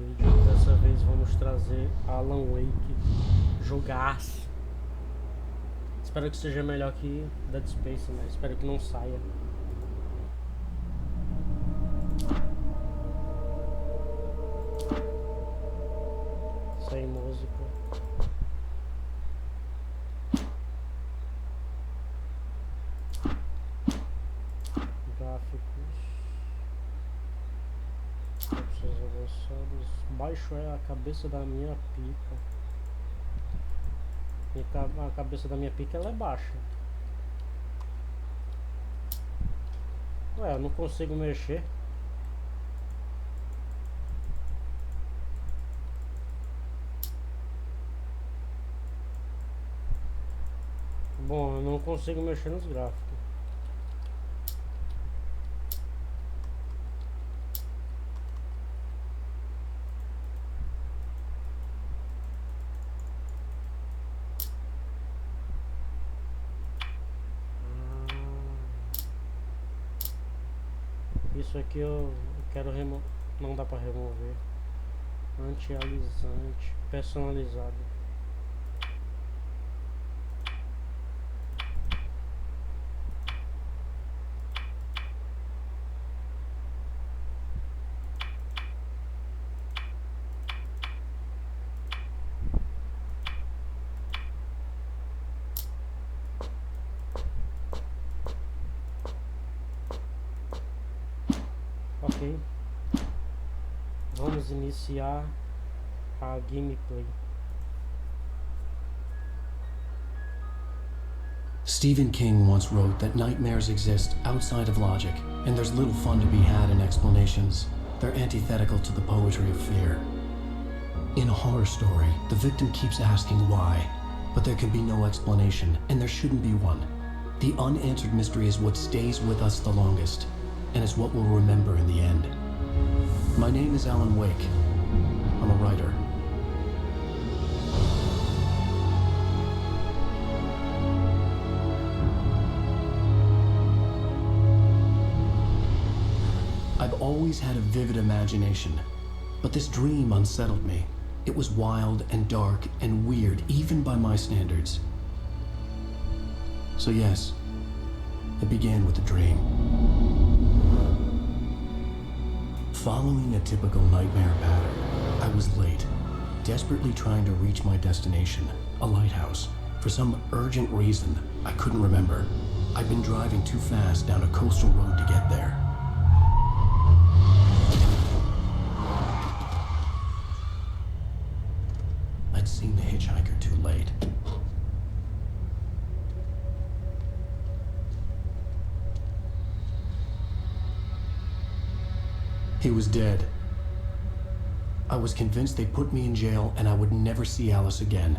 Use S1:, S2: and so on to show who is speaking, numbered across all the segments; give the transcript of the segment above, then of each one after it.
S1: vídeo. Dessa vez vamos trazer Alan Wake, jogaço. Espero que seja melhor que Dead Space, né? Espero que não saia. Sem música. Gráficos. Opções avançadas. Baixo é a cabeça da minha pica. A cabeça da minha pica ela é baixa. Ué, eu não consigo mexer. Bom, eu não consigo mexer nos gráficos. Isso aqui eu quero remover. Não dá pra remover. Anti-alisante. Personalizado. Ok. Vamos iniciar a gameplay.
S2: Stephen King once wrote that nightmares exist outside of logic, and there's little fun to be had in explanations. They're antithetical to the poetry of fear. In a horror story, the victim keeps asking why, but there can be no explanation, and there shouldn't be one. The unanswered mystery is what stays with us the longest, and is what we'll remember in the end. My name is Alan Wake. I'm a writer. I've always had a vivid imagination, but this dream unsettled me. It was wild and dark and weird, even by my standards. So yes, it began with a dream. Following a typical nightmare pattern, I was late, desperately trying to reach my destination, a lighthouse. For some urgent reason I couldn't remember, I'd been driving too fast down a coastal road to get there. I'd seen the hitchhiker too late. He was dead. I was convinced they'd put me in jail and I would never see Alice again.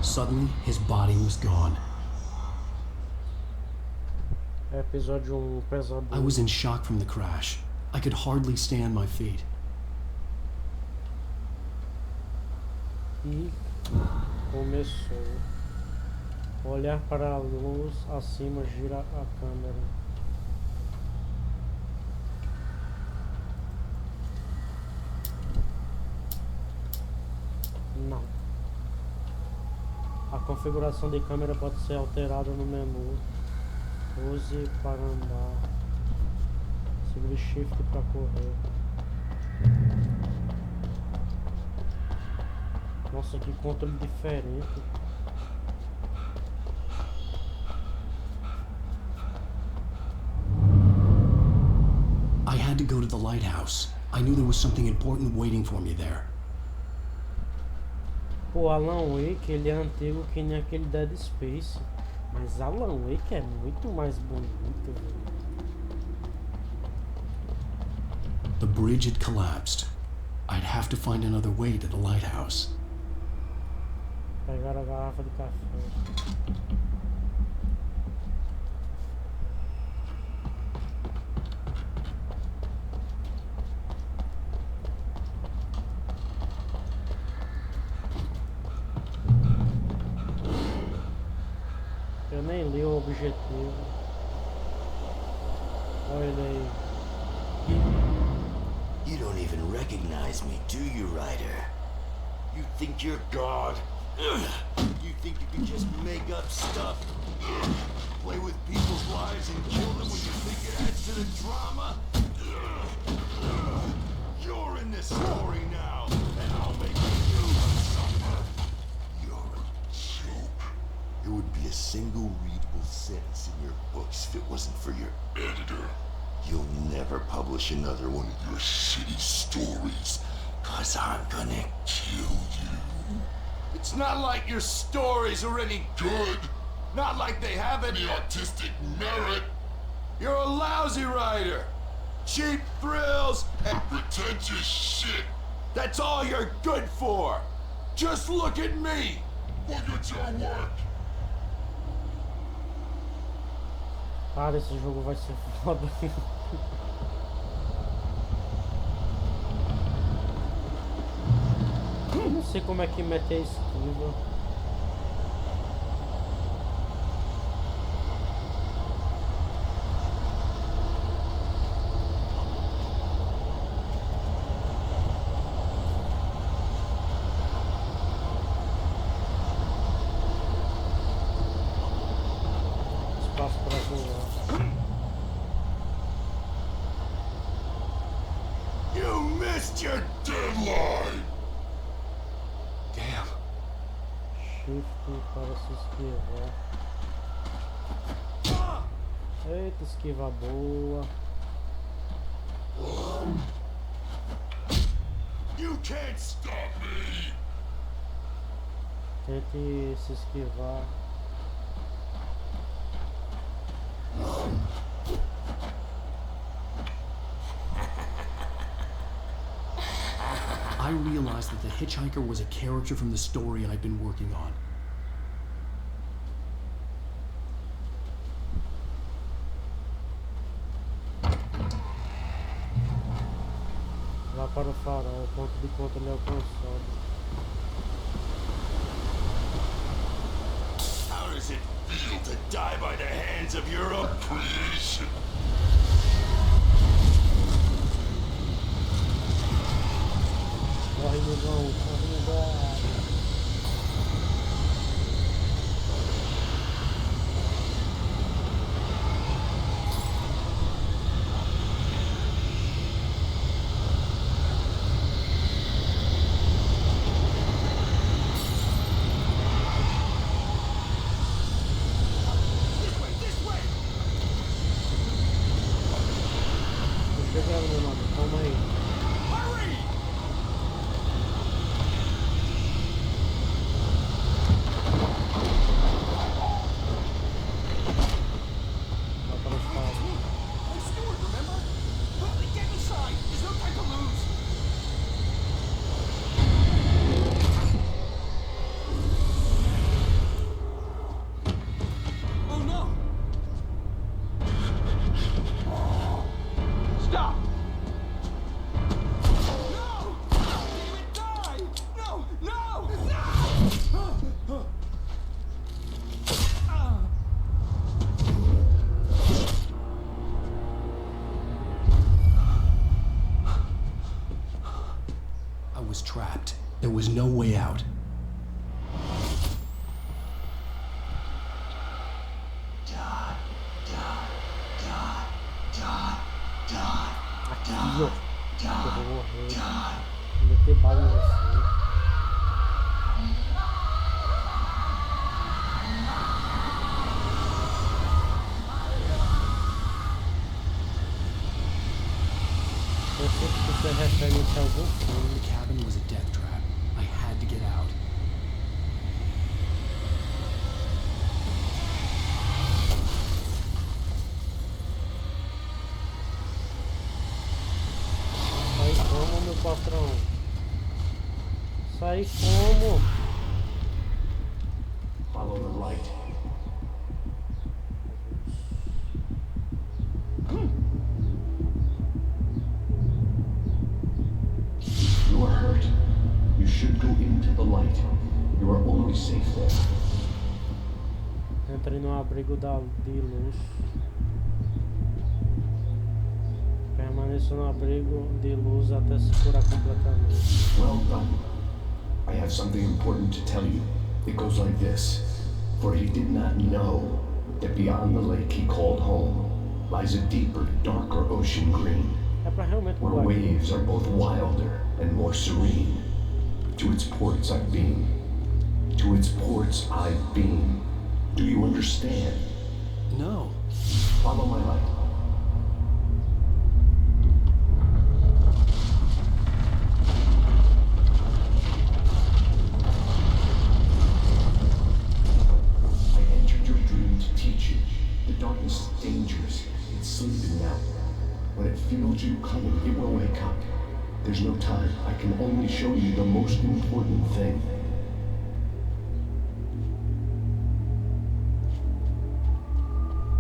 S2: Suddenly, his body was gone.
S1: Episódio 1, pesadelo.
S2: I was in shock from the crash. I could hardly stay on my feet.
S1: E começou. Olhar para a luz acima, gira a câmera. Não. A configuração de câmera pode ser alterada no menu. Use para andar. Segure Shift para correr. Nossa, que controle diferente.
S2: I had to go to the lighthouse. I knew there was something important waiting for me there.
S1: O Alan Wake, ele é antigo que nem aquele Dead Space. Mas Alan Wake é muito mais bonito, velho.
S2: The bridge had collapsed. I'd have to find another way to the lighthouse.
S1: Pegar a garrafa de café. Eu nem li o objetivo. Olha ele aí.
S3: You don't even recognize me, do you, Ryder? You think you're God? You think you can just make up stuff? Play with people's lives and kill them when you think it adds to the drama? You're in this story now, and I'll make you suffer. You're a joke. There would be a single readable sentence in your books if it wasn't for your editor. You'll never publish another one of your shitty stories, 'cause I'm gonna kill you. It's not like your stories are any good. Not like they have any artistic merit. You're a lousy writer. Cheap thrills and pretentious shit. That's all you're good for. Just look at me. Look at your work.
S1: Cara, esse jogo vai ser foda. Eu não sei como é que mete a esquiva. Espaço para pular.
S3: You missed your deadline. Damn.
S1: Shift para se esquivar. Eita, esquiva boa.
S3: You can't stop me.
S1: Tente se esquivar.
S2: I realized that the hitchhiker was a character from the story I'd been working on.
S1: Vá para o farol, o ponto de controle alcançado.
S3: How does it feel to die by the hands of your own creation?
S1: Corre, Ilusão, corre, Ilusão. Tô chegando, meu nome, calma aí. Vá para os faros.
S3: Stop!
S2: I was trapped. There was no way out.
S1: Aqui, ó. Eu vou morrer. Vou meter bala em você. Eu sei que isso é referência a algum filme.
S2: The cabin was a death trap. I had to get out.
S1: Sai como, meu patrão? Sai como?
S2: Follow the light.
S4: You are hurt. You should go into the light. You are always safe there.
S1: Entre no abrigo de luz. Permaneça no abrigo de luz até se curar completamente.
S4: Well done. I have something important to tell you. It goes like this. For he did not know that beyond the lake he called home lies a deeper, darker ocean green,
S1: É pra realmente
S4: where
S1: pular aqui.
S4: waves are both wilder and more serene. To its ports I've been. To its ports I've been. Do you understand?
S2: No.
S4: Follow my light. I entered your dream to teach you. The darkness is dangerous. It's sleeping now. When it feels you coming, it will wake up. There's no time. I can only show you the most important thing.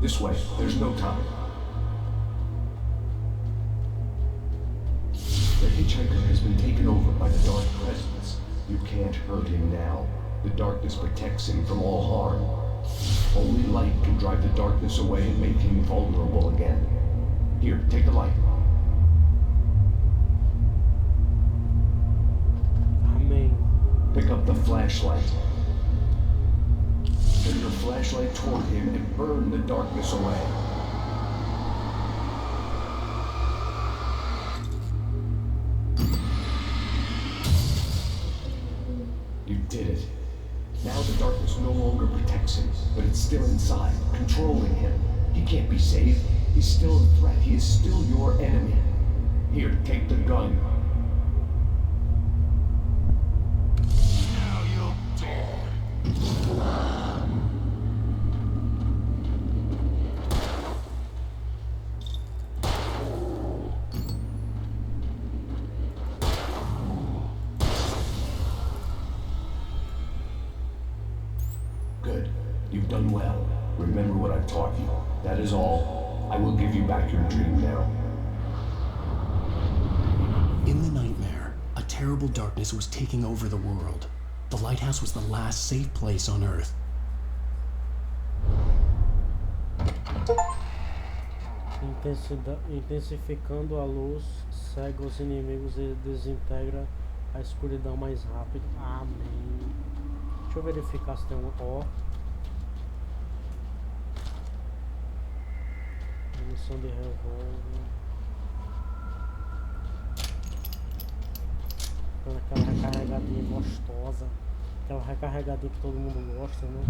S4: This way. There's no time. The hitchhiker has been taken over by the dark presence. You can't hurt him now. The darkness protects him from all harm. Only light can drive the darkness away and make him vulnerable again. Here, take the light.
S1: Amém.
S4: Pick up the flashlight. Turn your flashlight toward him and burn the darkness away. You did it. Now the darkness no longer protects him, but it's still inside, controlling him. He can't be saved. He's still a threat. He is still your enemy. Here, take the gun.
S3: Now you'll die.
S4: Good. You've done well. Remember what I've taught you. That is all. I will give you back your dream now.
S2: In the nightmare, a terrible darkness was taking over the world. The lighthouse was the last safe place on Earth.
S1: Intensificando a luz, cega os inimigos e desintegra a escuridão mais rápido. Amém. Deixa eu verificar se tem um ó. Munição de revólver. Aquela recarregadinha gostosa. Aquela recarregadinha que todo mundo gosta, né?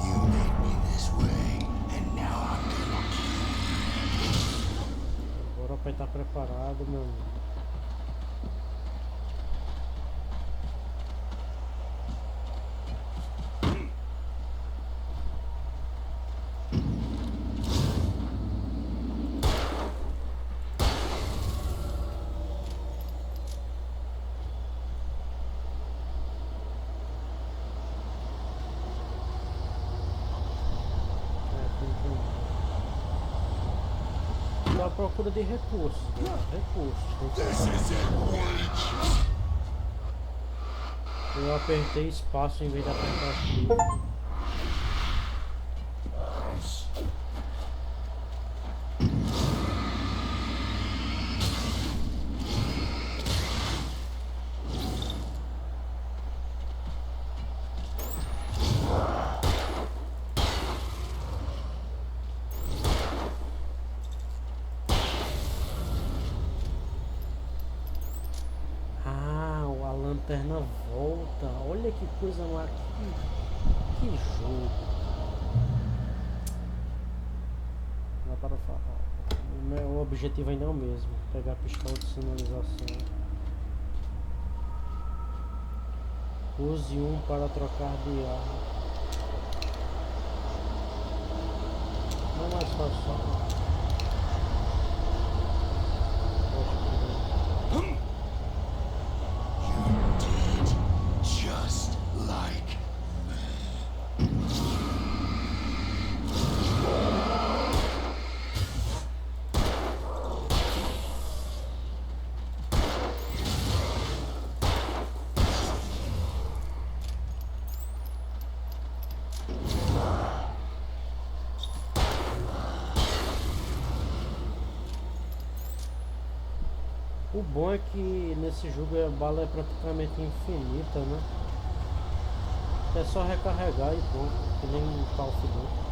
S3: You made me this way, and now I'm gonna
S1: Agora o pai tá preparado, meu amigo. À procura de recursos, né? Recursos.
S3: This isn't wage.
S1: Eu apertei espaço em vez de apertar shift. Lanterna volta, olha que coisa mais. Que jogo. Dá para falar. O objetivo ainda é o mesmo: pegar a pistola de sinalização. Use um para trocar de arma. Não é mais fácil.
S3: Just like
S1: O bom é que nesse jogo a bala é praticamente infinita, né? É só recarregar e pronto, que nem um Call of Duty.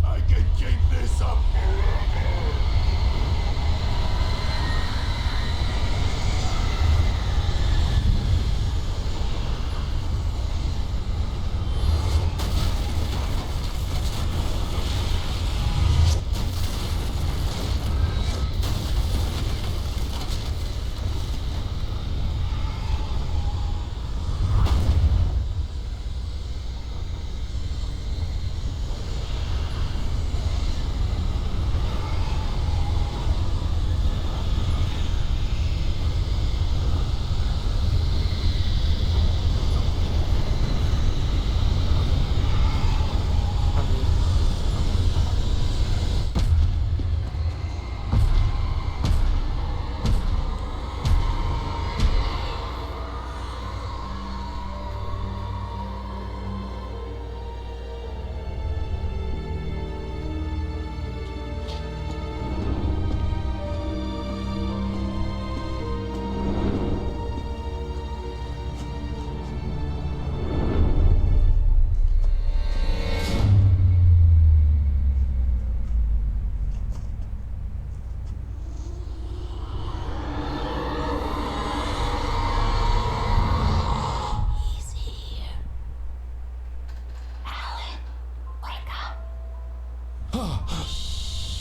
S3: I can keep this up forever!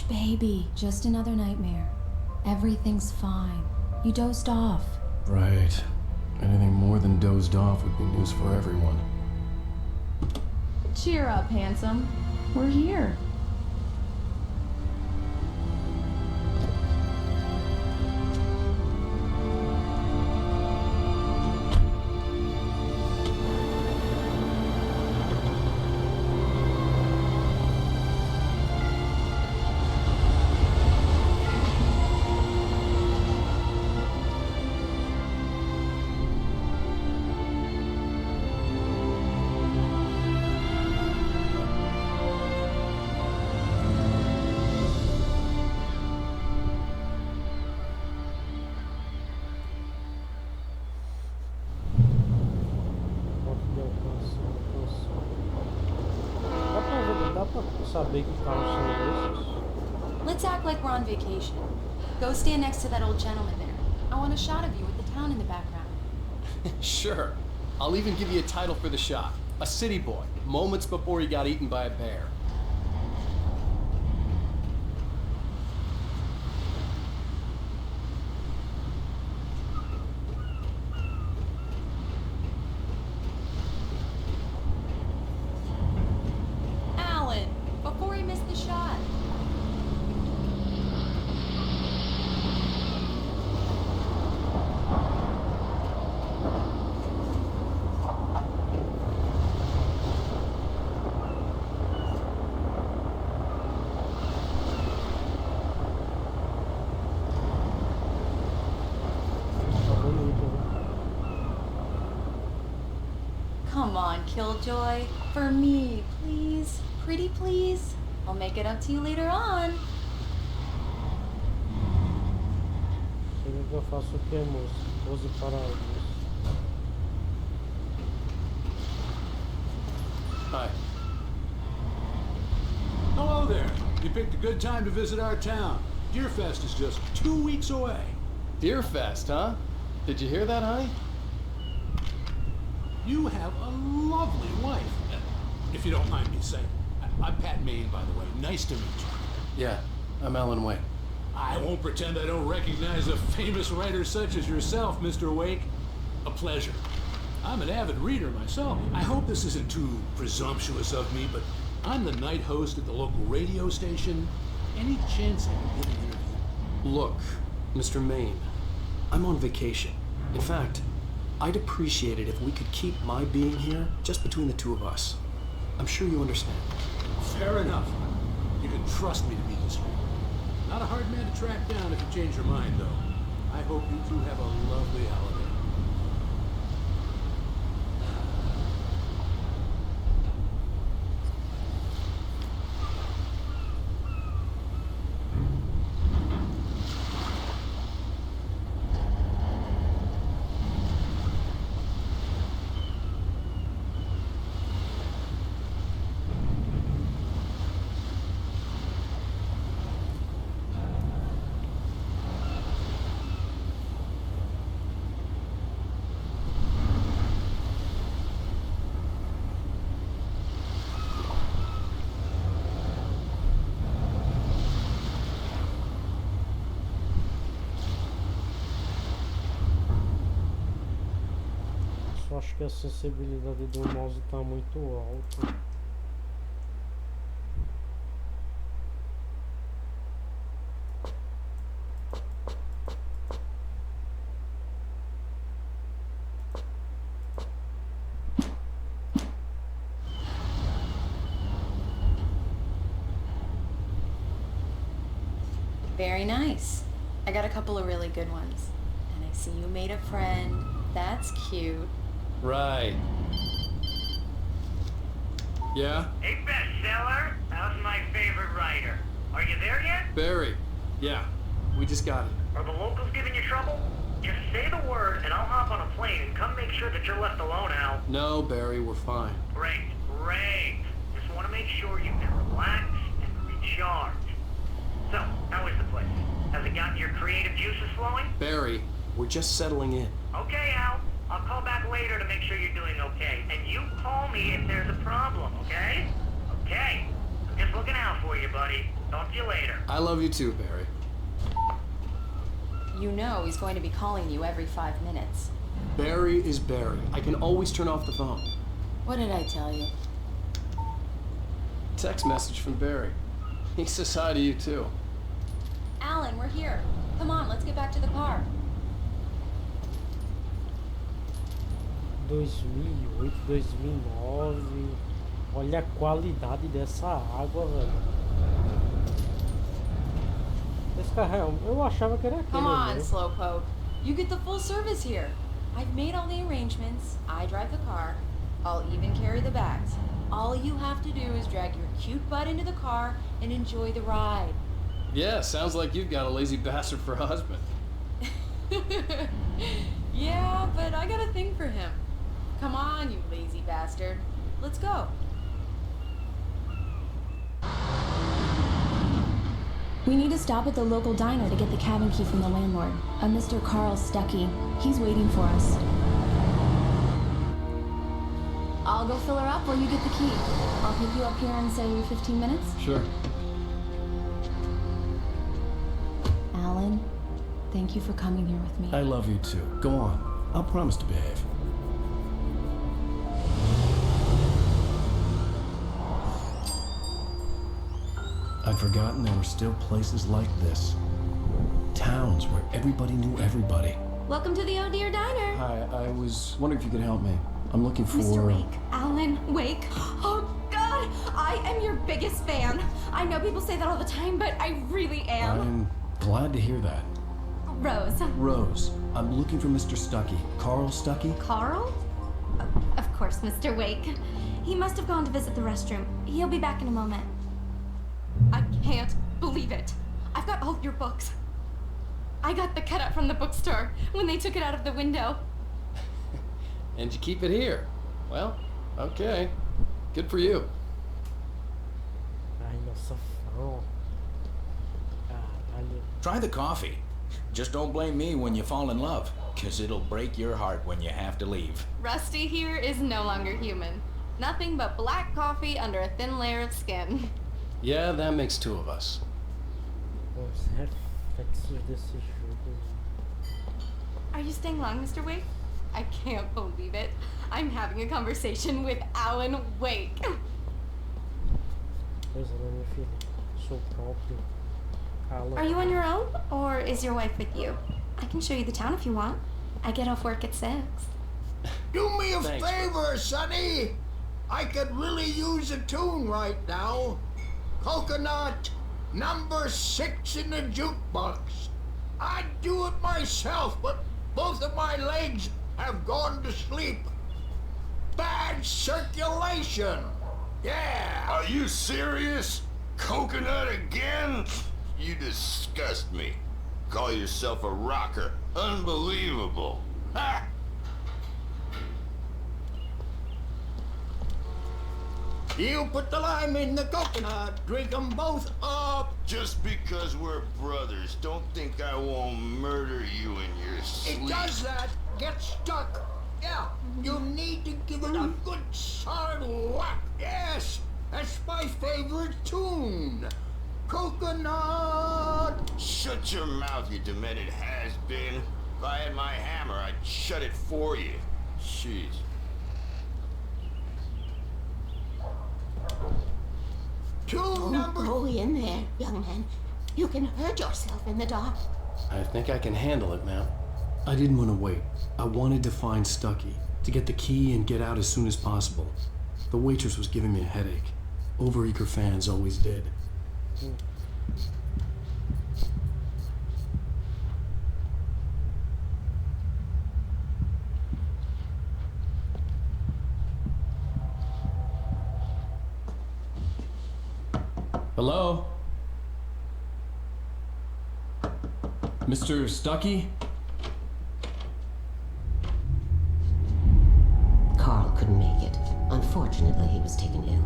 S5: Baby, just another nightmare. Everything's fine. You dozed off.
S2: Right. Anything more than dozed off would be news for everyone.
S5: Cheer up, handsome. We're here.
S1: Saber que carros são esses.
S5: Let's act like we're on vacation. Go stand next to that old gentleman there. I want a shot of you with the town in the background.
S6: Sure. I'll even give you a title for the shot. A city boy, moments before he got eaten by a bear.
S5: Alan, before he missed the shot. Come on, Killjoy. For me, please. Pretty please. I'll make it up to you later on.
S1: Chega que eu faço o que, moço? Pose para almoço.
S6: Hi.
S7: Hello there. You picked a good time to visit our town. Deerfest is just 2 weeks away.
S6: Deerfest, huh? Did you hear that, honey?
S7: You have a lovely wife. If you don't mind me saying. I'm Pat Maine, by the way. Nice to meet you.
S6: Yeah, I'm Alan Wake.
S7: I won't pretend I don't recognize a famous writer such as yourself, Mr. Wake. A pleasure. I'm an avid reader myself. I hope this isn't too presumptuous of me, but I'm the night host at the local radio station. Any chance I can get an interview?
S2: Look, Mr. Maine, I'm on vacation. In fact, I'd appreciate it if we could keep my being here just between the two of us. I'm sure you understand.
S7: Fair enough. You can trust me to be discreet. Not a hard man to track down if you change your mind, though. I hope you two have a lovely holiday.
S1: Só acho que a sensibilidade do mouse tá muito alta.
S5: Very nice. I got a couple of really good ones. And I see you made a friend. That's cute.
S6: Right. Yeah?
S8: Hey, bestseller. How's my favorite writer? Are you there yet?
S6: Barry. Yeah. We just got it.
S8: Are the locals giving you trouble? Just say the word and I'll hop on a plane and come make sure that you're left alone, Al.
S6: No, Barry, we're fine.
S8: Great, great. Just want to make sure you can relax and recharge. So, how is the place? Has it gotten your creative juices flowing?
S6: Barry, we're just settling in.
S8: Okay, Al. I'll call back later to make sure you're doing okay. And you call me if there's a problem, okay? Okay. I'm just looking out for you, buddy. Talk to you later.
S6: I love you too, Barry.
S5: You know he's going to be calling you every 5 minutes.
S6: Barry is Barry. I can always turn off the phone.
S5: What did I tell you?
S6: Text message from Barry. He says hi to you too.
S5: Alan, we're here. Come on, let's get back to the car.
S1: 2008, 2009. Olha a qualidade dessa água, velho. Esse carro, eu achava que era aquele.
S5: Come on,
S1: mesmo.
S5: Slowpoke. You get the full service here. I've made all the arrangements. I drive the car. I'll even carry the bags. All you have to do is drag your cute butt into the car and enjoy the ride.
S6: Yeah, sounds like you've got a lazy bastard for a husband.
S5: Yeah, but I got a thing for him. Come on, you lazy bastard. Let's go.
S9: We need to stop at the local diner to get the cabin key from the landlord, a Mr. Carl Stuckey. He's waiting for us. I'll go fill her up while you get the key. I'll pick you up here in, say, 15 minutes.
S6: Sure.
S9: Alan, thank you for coming here with me.
S2: I love you too. Go on. I'll promise to behave. I'd forgotten there were still places like this. Towns where everybody knew everybody.
S9: Welcome to the Oh Dear Diner.
S6: Hi, I was wondering if you could help me. I'm looking for...
S9: Mr. Wake. Alan Wake. Oh, God. I am your biggest fan. I know people say that all the time, but I really am.
S2: I'm glad to hear that.
S9: Rose.
S2: Rose, I'm looking for Mr. Stuckey. Carl Stuckey?
S9: Carl? Of course, Mr. Wake. He must have gone to visit the restroom. He'll be back in a moment. I can't believe it. I've got all your books. I got the cutout from the bookstore when they took it out of the window.
S6: And you keep it here. Well, okay. Good for you.
S1: Ai, nossa fã. Caralho.
S10: Try the coffee. Just don't blame me when you fall in love, 'cause it'll break your heart when you have to leave.
S5: Rusty here is no longer human. Nothing but black coffee under a thin layer of skin.
S6: Yeah, that makes two of us.
S1: Os reflexos desse jogo.
S9: Are you staying long, Mr. Wake?
S5: I can't believe it. I'm having a conversation with Alan Wake.
S1: Pois é, minha filha. Sou próprio. Alan.
S9: Are you on your own, or is your wife with you? I can show you the town if you want. I get off work at 6.
S11: Do me a
S6: Thanks,
S11: favor, Sonny. I could really use a tune right now. coconut, number 6 in the jukebox. I'd do it myself, but both of my legs have gone to sleep. Bad circulation. Yeah.
S3: Are you serious? Coconut again? You disgust me. Call yourself a rocker. Unbelievable. Ha!
S11: You put the lime in the coconut, drink them both up.
S3: Just because we're brothers, don't think I won't murder you in your sleep.
S11: It does that. Get stuck. Yeah, you need to give it a good solid whack. Yes, that's my favorite tune. Coconut.
S3: Shut your mouth, you demented has-been. If I had my hammer, I'd shut it for you. Jeez.
S11: Don't
S12: go in there, young man. You can hurt yourself in the dark.
S2: I think I can handle it, ma'am. I didn't want to wait. I wanted to find Stucky, to get the key and get out as soon as possible. The waitress was giving me a headache. Overeager fans always did. Hello? Mr. Stucky?
S12: Carl couldn't make it. Unfortunately, he was taken ill.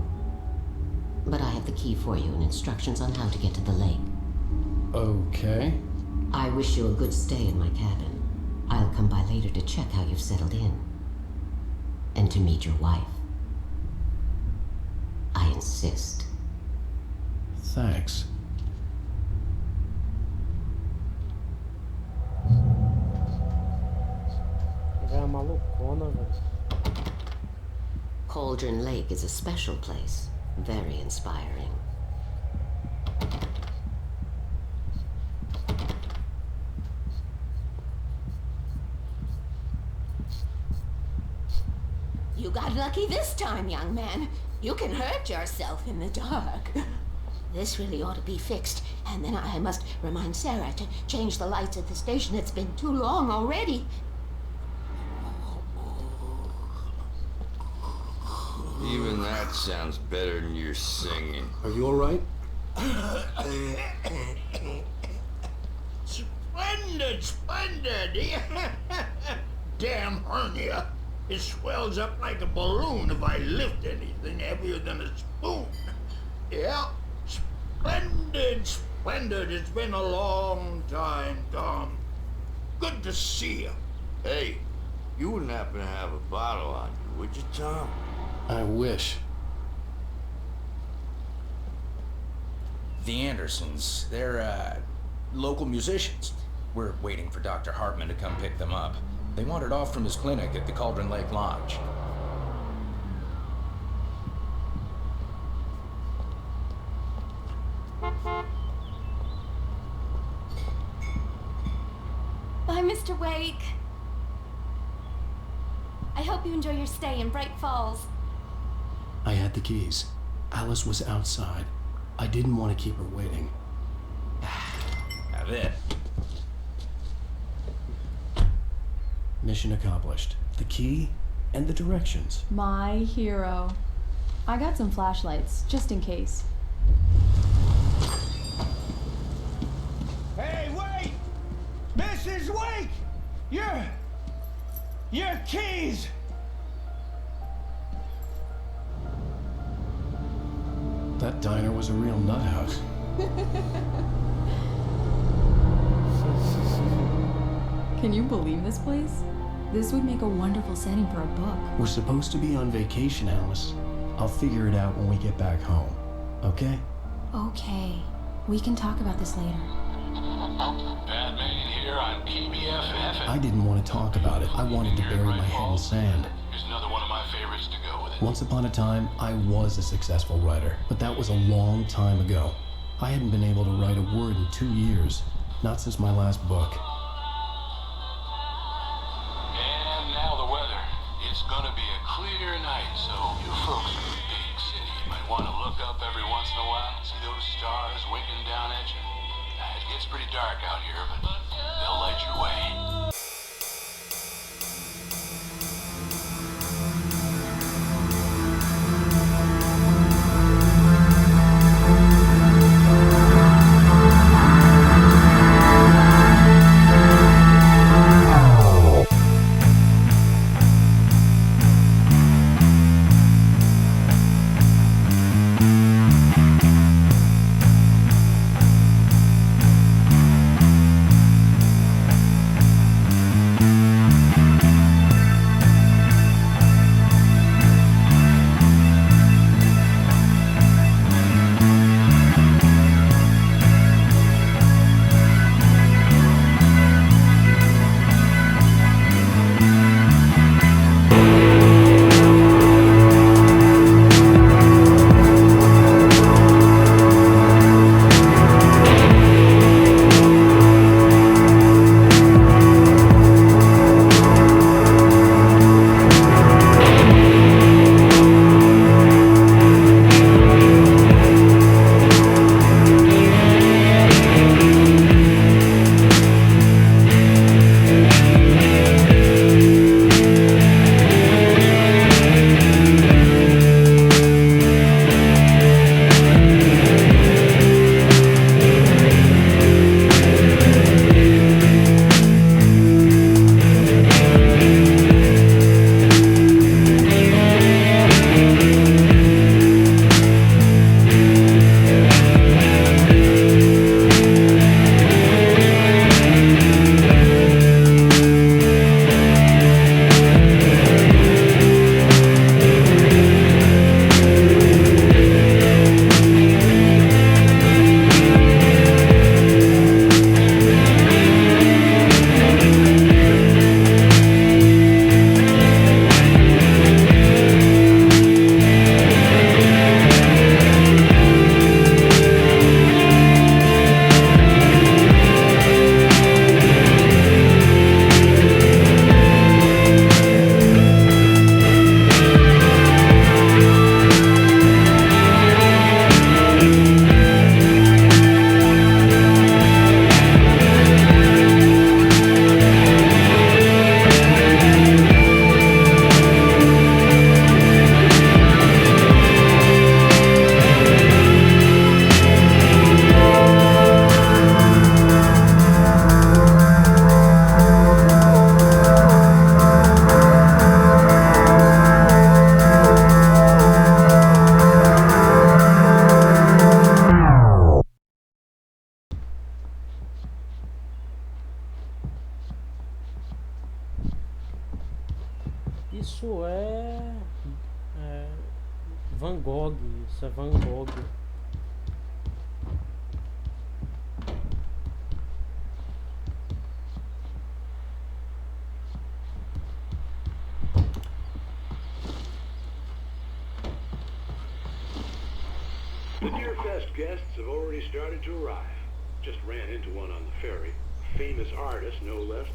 S12: But I have the key for you and instructions on how to get to the lake.
S2: Okay.
S12: I wish you a good stay in my cabin. I'll come by later to check how you've settled in. And to meet your wife. I insist.
S2: Thanks.
S1: É uma loucona, velho.
S12: Cauldron Lake is a special place. Very inspiring. You got lucky this time, young man. You can hurt yourself in the dark. This really ought to be fixed, and then I must remind Sarah to change the lights at the station. It's been too long already.
S3: Even that sounds better than your singing.
S2: Are you all right?
S11: Splendid, splendid. Damn hernia. It swells up like a balloon if I lift anything heavier than a spoon. Yeah, splendid, splendid. It's been a long time, Tom. Good to see you.
S3: Hey, you wouldn't happen to have a bottle on you, would you, Tom?
S2: I wish.
S10: The Andersons, they're, local musicians. We're waiting for Dr. Hartman to come pick them up. They wandered off from his clinic at the Cauldron Lake Lodge.
S9: Bye, Mr. Wake. I hope you enjoy your stay in Bright Falls.
S2: I had the keys. Alice was outside. I didn't want to keep her waiting.
S10: Now then.
S2: Mission accomplished. The key and the directions.
S13: My hero. I got some flashlights, just in case.
S11: Hey, wait! Mrs. Wake! Your keys!
S2: That diner was a real nut house.
S13: Can you believe this place? This would make a wonderful setting for a book.
S2: We're supposed to be on vacation, Alice. I'll figure it out when we get back home. Okay?
S9: Okay. We can talk about this later.
S7: Batman here on KBFF.
S2: I didn't want to talk about it. I wanted to bury my head in sand.
S7: Here's another one of my favorites to go with it.
S2: Once upon a time, I was a successful writer, but that was a long time ago. I hadn't been able to write a word in 2 years, not since my last book.
S7: And now the weather. It's gonna be a clear night, so you folks in the big city might want to look up every once in a while, see those
S1: Isso é Van Gogh, isso é Van Gogh.
S14: The Deer Fest guests have already started to arrive. Just ran into one on the ferry. A famous artist, no less.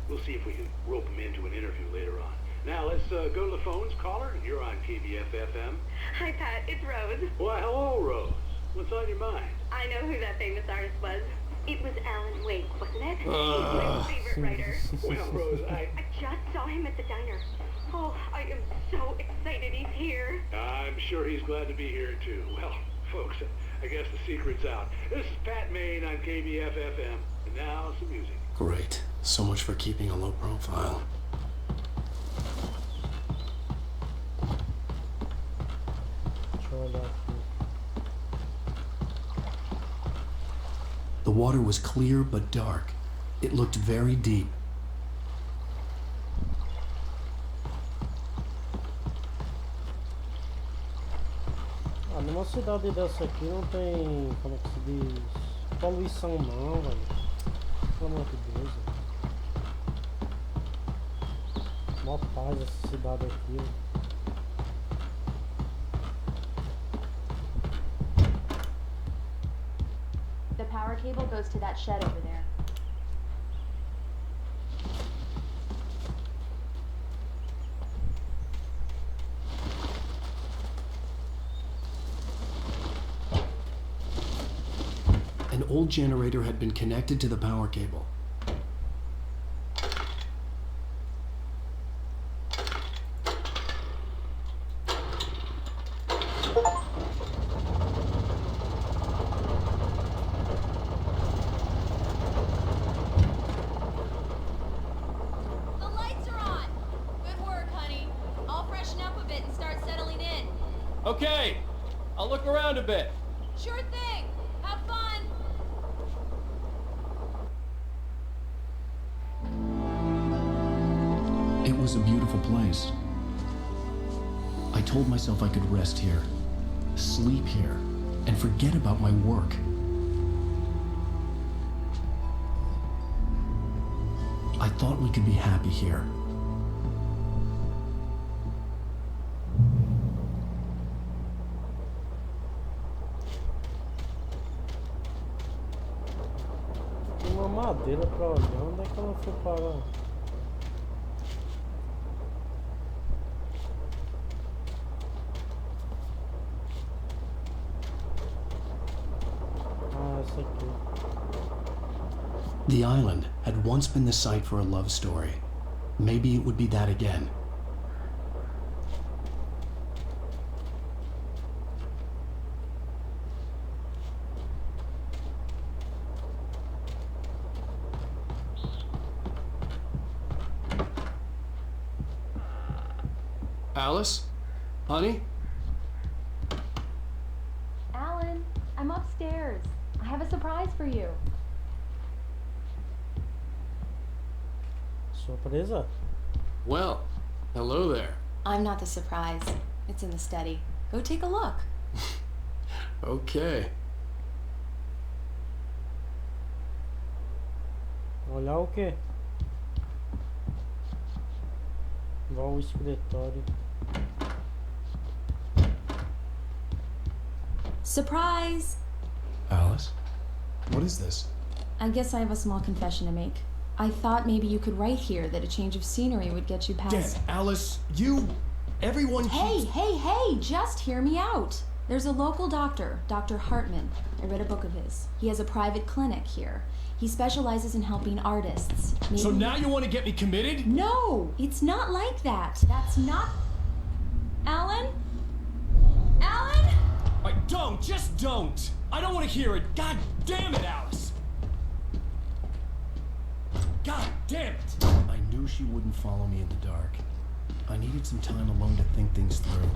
S14: We'll see if we can rope him into an interview later on. Now, let's go to the phones. Caller, you're on KBF-FM.
S15: Hi, Pat. It's Rose.
S14: Why, hello, Rose. What's on your mind?
S15: I know who that famous artist was. It was Alan Wake, wasn't it? He's my favorite writer.
S14: Well, Rose,
S15: I just saw him at the diner. Oh, I am so excited he's here.
S14: I'm sure he's glad to be here, too. Well, folks, I guess the secret's out. This is Pat Maine on KBF-FM. And now, some music.
S2: Great. So much for keeping a low profile. The water was clear but dark. It looked very deep.
S1: Ah, numa cidade dessa aqui não tem, como é que se diz, poluição não, velho. Pelo amor de Deus, velho. Mó paz essa cidade aqui, velho.
S5: The power cable goes to that shed over there.
S2: An old generator had been connected to the power cable.
S5: The lights are on. Good work, honey. I'll freshen up a bit and start settling in.
S6: Okay, I'll look around a bit.
S5: Sure thing. Have fun.
S2: It was a beautiful place. I told myself I could rest here, sleep here, and forget about my work. I thought we could be happy here.
S1: Tem uma madeira pra olhar. Onde é que ela foi parar? Ah, essa aqui.
S2: The island had once been the site for a love story. Maybe it would be that again.
S6: Alice? Honey?
S5: Alan, I'm upstairs. I have a surprise for you.
S1: Surpresa?
S6: Well, hello there.
S13: I'm not the surprise. It's in the study. Go take a look.
S6: Okay.
S1: Olhar o quê? Vou ao escritório.
S13: Surprise!
S2: Alice? What is this?
S13: I guess I have a small confession to make. I thought maybe you could write here that a change of scenery would get you past...
S2: Alice, everyone
S13: Hey, just hear me out. There's a local doctor, Dr. Hartman. I read a book of his. He has a private clinic here. He specializes in helping artists. Maybe...
S6: So now you want to get me committed?
S13: No, it's not like that. That's not... Alan? Alan?
S6: Just don't! I don't want to hear it! God damn it, Alice! God damn it!
S2: I knew she wouldn't follow me in the dark. I needed some time alone to think things through.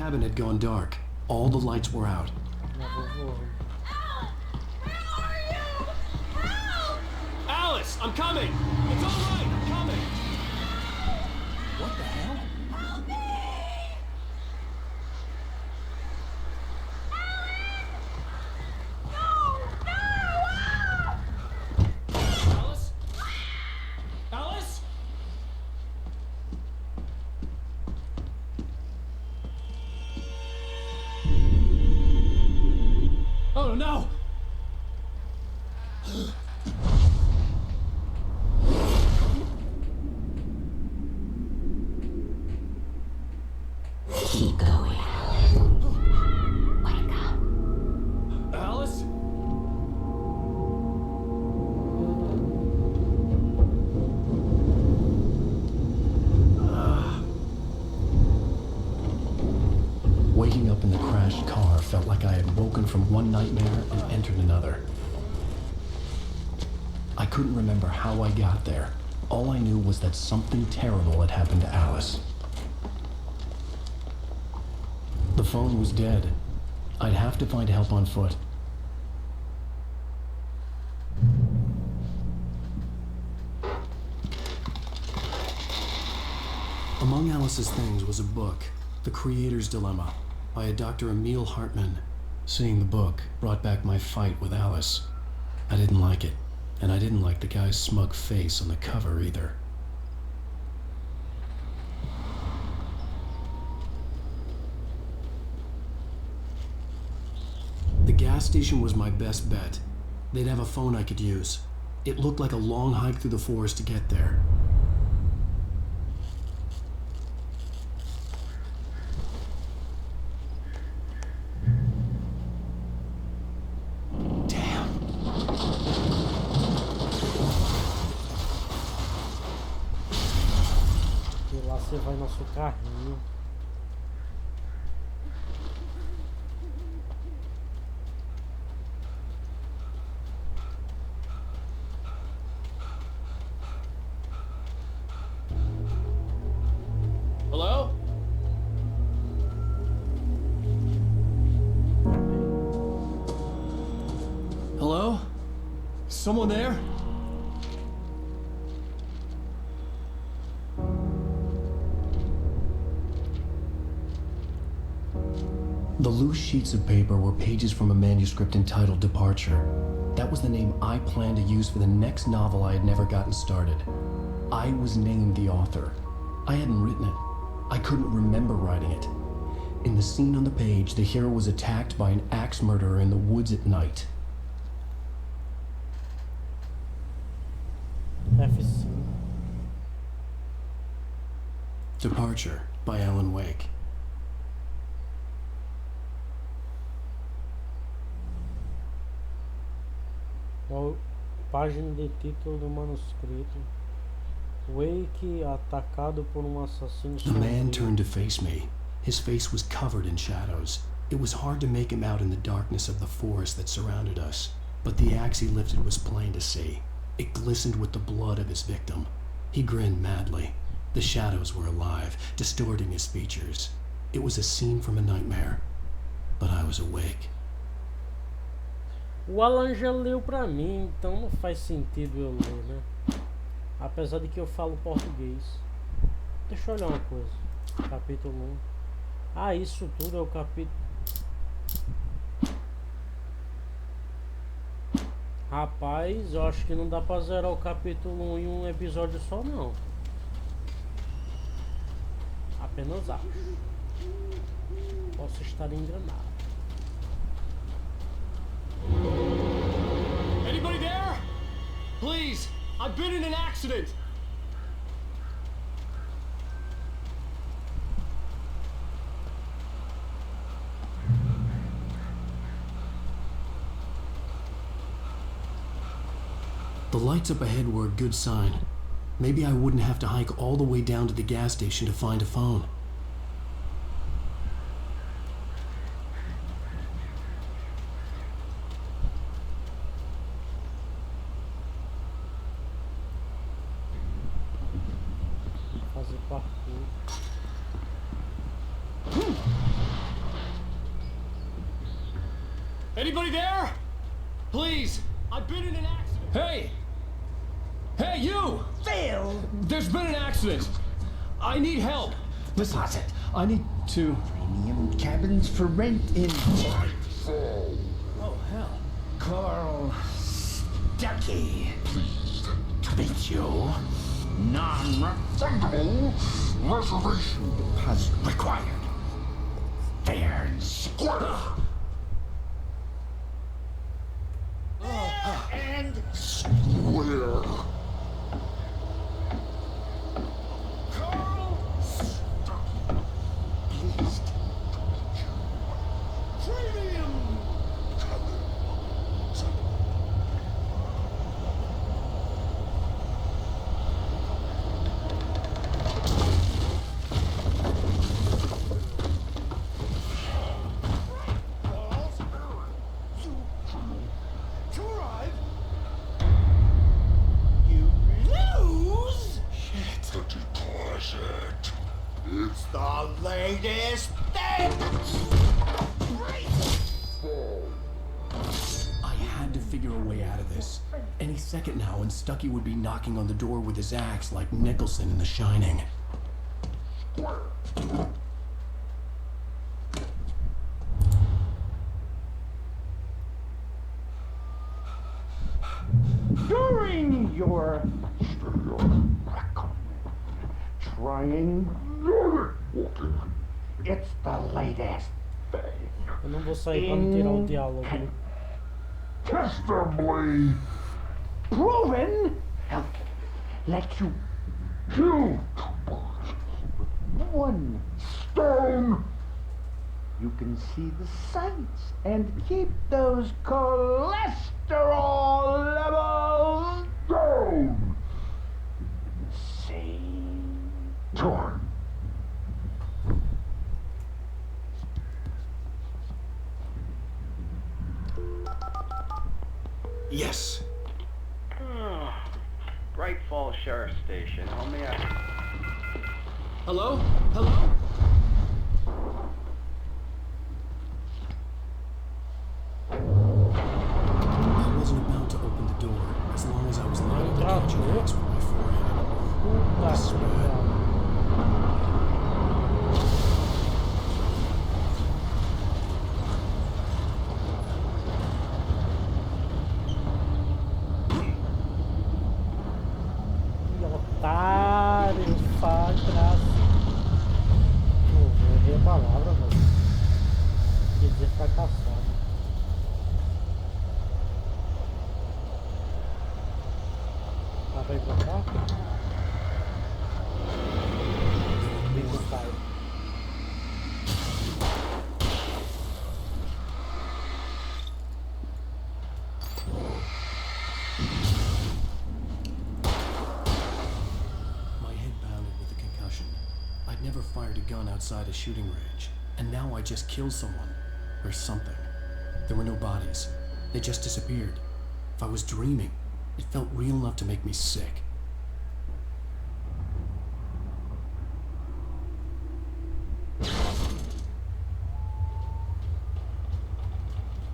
S2: cabin had gone dark. All the lights were out.
S6: Alice, I'm coming! It's all right, I'm coming! What the hell? Alice? Alice? Oh no!
S12: Keep going. Wake up.
S6: Alice?
S2: Waking up in the crashed car felt like I had woken from one nightmare and entered another. I couldn't remember how I got there. All I knew was that something terrible had happened to Alice. The phone was dead. I'd have to find help on foot. Among Alice's things was a book, The Creator's Dilemma, by a Dr. Emil Hartmann. Seeing the book brought back my fight with Alice. I didn't like it, and I didn't like the guy's smug face on the cover either. The gas station was my best bet. They'd have a phone I could use. It looked like a long hike through the forest to get there.
S1: E lá você vai nosso carrinho.
S6: Hello? Hello? Someone there?
S2: The loose sheets of paper were pages from a manuscript entitled Departure. That was the name I planned to use for the next novel I had never gotten started. I was named the author. I hadn't written it. I couldn't remember writing it. In the scene on the page, the hero was attacked by an axe murderer in the woods at night.
S1: FC.
S2: Departure by Alan Wake.
S1: Página de título do manuscrito. Wake atacado por assassino.
S2: The man turned to face me. His face was covered in shadows. It was hard to make him out in the darkness of the forest that surrounded us, but the axe he lifted was plain to see. It glistened with the blood of his victim. He grinned madly. The shadows were alive, distorting his features. It was a scene from a nightmare, but I was awake.
S1: O Alan já leu pra mim, então não faz sentido eu ler, né? Apesar de que eu falo português. Deixa eu olhar uma coisa. Capítulo 1. Ah, isso tudo é o capítulo... Rapaz, eu acho que não dá pra zerar o capítulo 1 em um episódio só, não. Apenas acho. Posso estar enganado.
S6: Anybody there? Please, I've been in an accident.
S2: The lights up ahead were a good sign. Maybe I wouldn't have to hike all the way down to the gas station to find a phone.
S1: Fazer parkour.
S6: Anybody there? Please, I've been in an accident. Hey! Hey, you!
S11: Phil!
S6: There's been an accident. I need help. Listen, I need to...
S11: Premium cabins for rent in...
S6: Oh, hell.
S11: Carl Stuckey. Pleased to meet you. Non-refundable reservation deposit required. Fair and square. And square. Carl Stuckey. Pleased to meet you. Premium cabins. To arrive. You lose. Shit. The deposit. It's the latest thing.
S2: I had to figure a way out of this. Any second now, and Stuckey would be knocking on the door with his axe like Nicholson in The Shining.
S11: During your trying, it's the latest thing.
S1: Eu não vou sair pra não tirar o diálogo.
S11: Testably proven let you kill with one stone. You can see the sights and keep those cholesterol levels down. Same time.
S2: Yes.
S16: Bright Falls Sheriff Station. How may I...
S6: Hello? Hello?
S2: I wasn't about to open the door, as long as I was liable to catch an axe with my forehead. This is bad.
S1: Otário, falha. Não errei a palavra, mano. Quer dizer fracassado. Dá pra ir pra cá? Bico cai.
S2: I'd never fired a gun outside a shooting range, and now I just killed someone. Or something. There were no bodies. They just disappeared. If I was dreaming, it felt real enough to make me sick.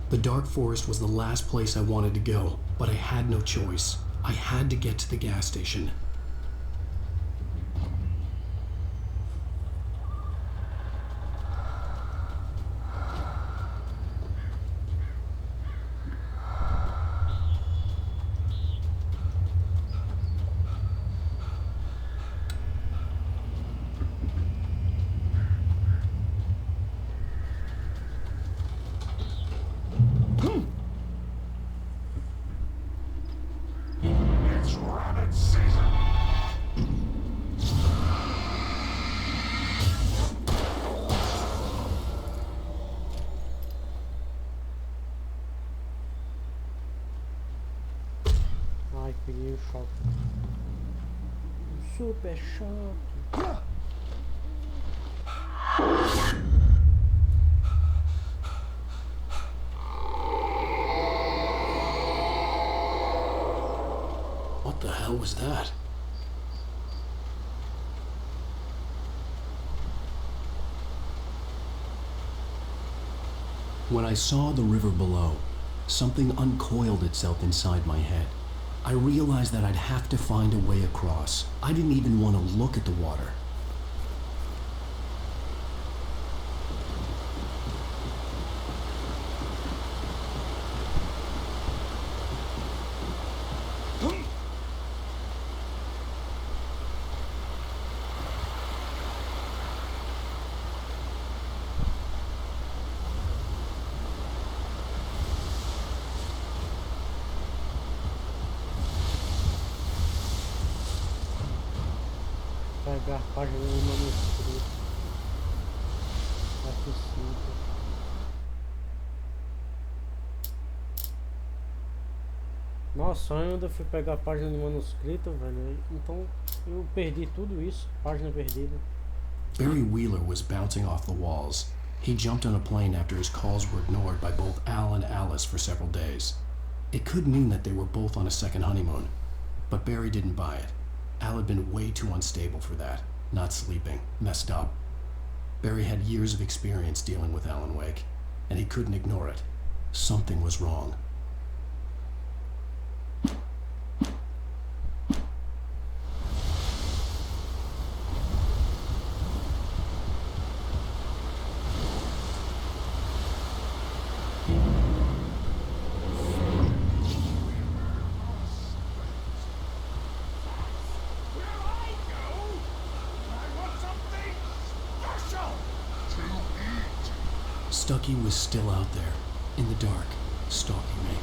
S2: The dark forest was the last place I wanted to go, but I had no choice. I had to get to the gas station.
S11: It's rabbit season.
S1: Ai, peguei o choque. Um super choque.
S2: What the hell was that? When I saw the river below, something uncoiled itself inside my head. I realized that I'd have to find a way across. I didn't even want to look at the water.
S1: Pegar a página do manuscrito. F5. Nossa, eu ainda fui pegar a página do manuscrito, velho. Então eu perdi tudo isso. Página perdida.
S2: Barry Wheeler was bouncing off the walls. He jumped on a plane after his calls were ignored by both Al and Alice for several days. It could mean that they were both on a second honeymoon, but Barry didn't buy it. Al had been way too unstable for that. Not sleeping, messed up. Barry had years of experience dealing with Alan Wake, and he couldn't ignore it. Something was wrong. Stucky was still out there, in the dark, stalking me.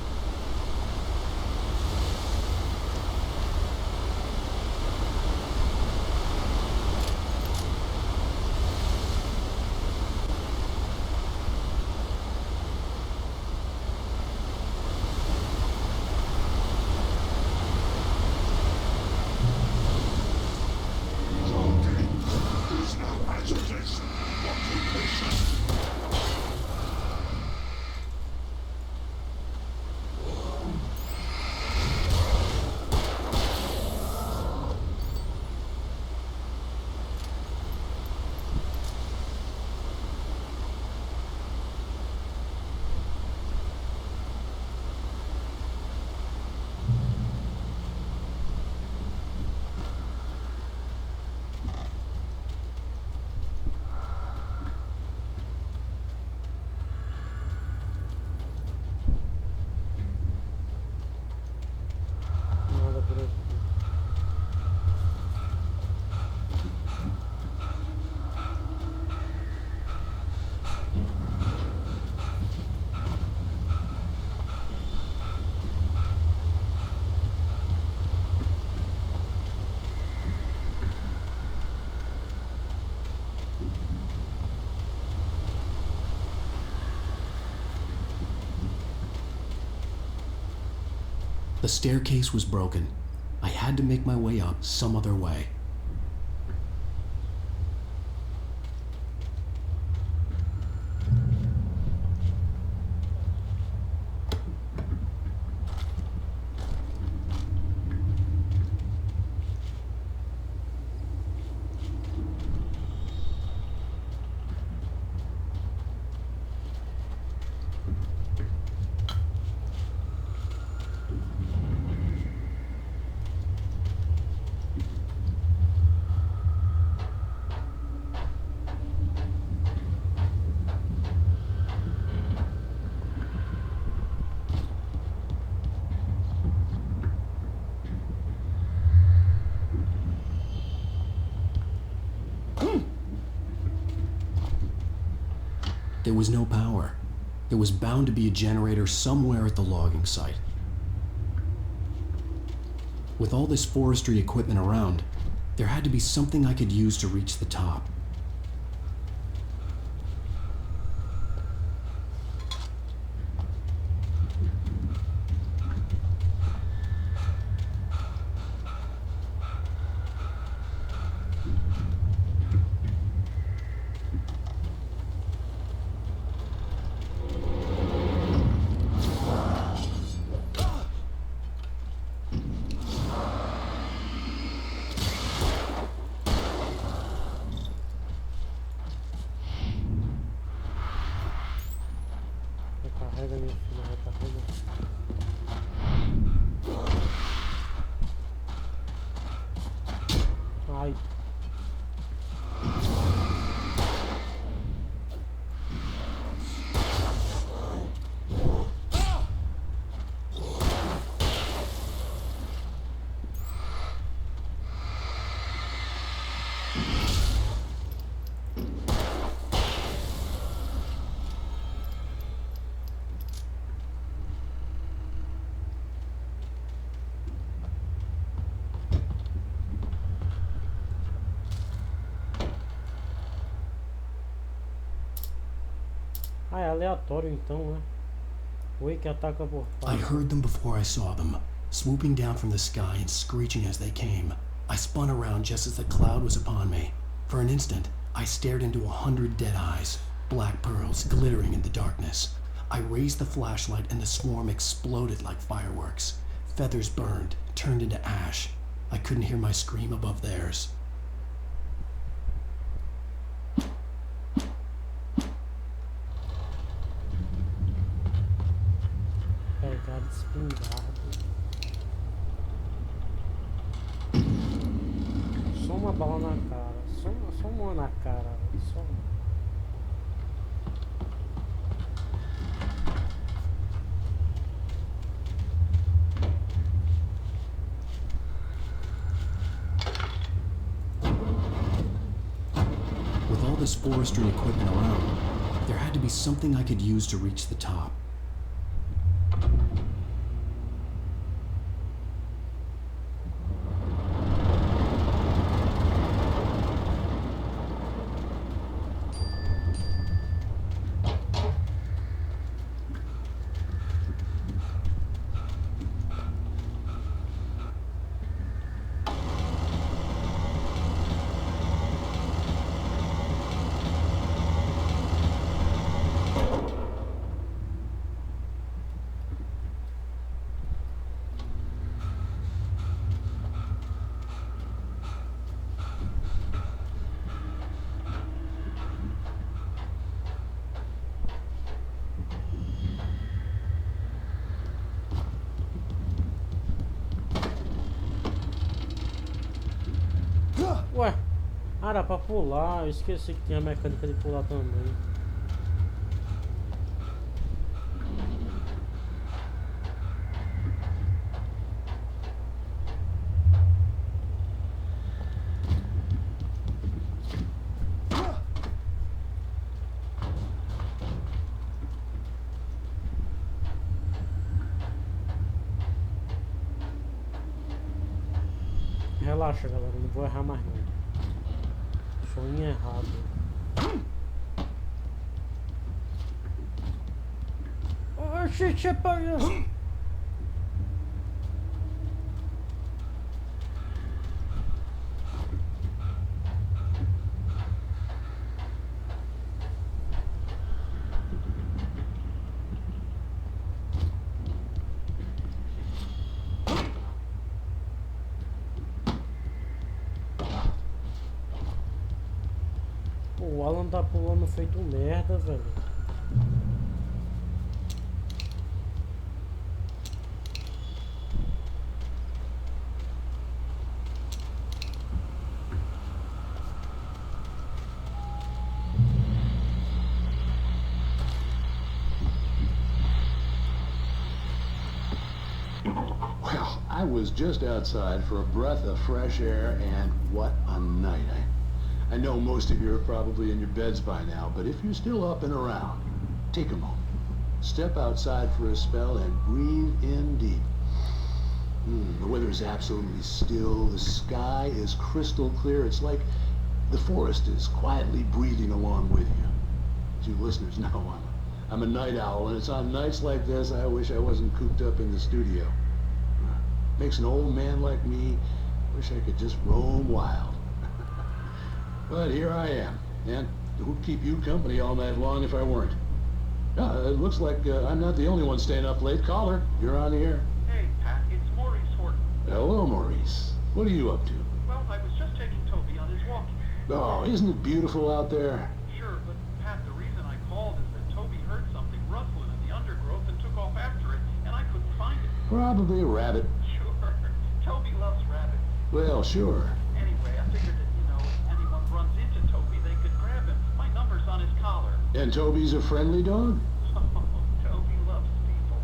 S2: The staircase was broken. I had to make my way up some other way. There was no power. There was bound to be a generator somewhere at the logging site. With all this forestry equipment around, there had to be something I could use to reach the top.
S1: Recarrega, minha filha, recarrega. Ai. Ah, é aleatório então, né? Wake ataca por
S2: I
S1: baixo.
S2: heard them before I saw them, swooping down from the sky and screeching as they came. I spun around just as the cloud was upon me. For an instant, I stared into 100 dead eyes, black pearls glittering in the darkness. I raised the flashlight and the swarm exploded like fireworks. Feathers burned, turned into ash. I couldn't hear my scream above theirs.
S1: Pegar espingarda. Só uma bala na cara. Só uma na cara. Só uma.
S2: With all this forestry equipment around, there had to be something I could use to reach the top.
S1: Ué, era pra pular. Eu esqueci que tinha a mecânica de pular também. Relaxa, galera, não vou errar mais não. Sonho errado. Oxi, chepa. O Alan tá pulando feito merda, velho.
S14: Well, I was just outside for a breath of fresh air, and what a night. I know most of you are probably in your beds by now, but if you're still up and around, take a moment. Step outside for a spell and breathe in deep. The weather is absolutely still. The sky is crystal clear. It's like the forest is quietly breathing along with you. As you listeners know, I'm a night owl, and it's on nights like this I wish I wasn't cooped up in the studio. Makes an old man like me wish I could just roam wild. But here I am, and who'd keep you company all night long if I weren't? It looks like I'm not the only one staying up late. Caller, you're on the air.
S17: Hey, Pat, it's Maurice Horton.
S14: Hello, Maurice. What are you up to?
S17: Well, I was just taking Toby on his walk.
S14: Oh, isn't it beautiful out there?
S17: Sure, but Pat, the reason I called is that Toby heard something rustling in the undergrowth
S11: Probably a rabbit.
S17: Sure. Toby loves rabbits.
S11: Well, sure.
S17: Anyway, I figured that, if anyone runs into Toby, they could grab him. My number's on his collar.
S11: And Toby's a friendly dog?
S17: Toby loves people.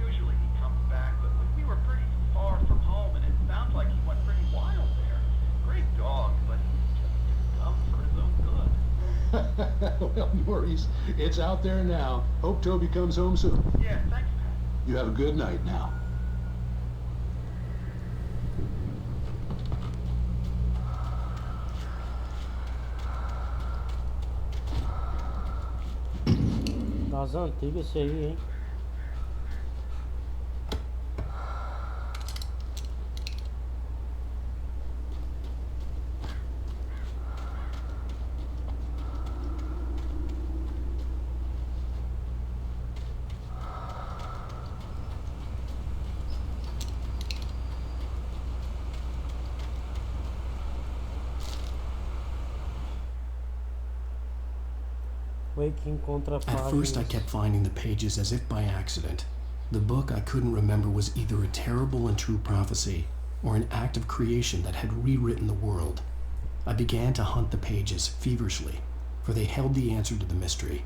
S17: Usually he comes back, but we were pretty far from home, and it sounds like he went pretty wild there. Great dog, but he's just too dumb for his own good.
S11: Well, Maurice, it's out there now. Hope Toby comes home soon.
S17: Yeah, thanks, Pat.
S11: You have a good night now.
S1: Das antigas esse aí, hein?
S2: At first I kept finding the pages as if by accident. The book I couldn't remember was either a terrible and true prophecy or an act of creation that had rewritten the world. I began to hunt the pages feverishly, for they held the answer to the mystery.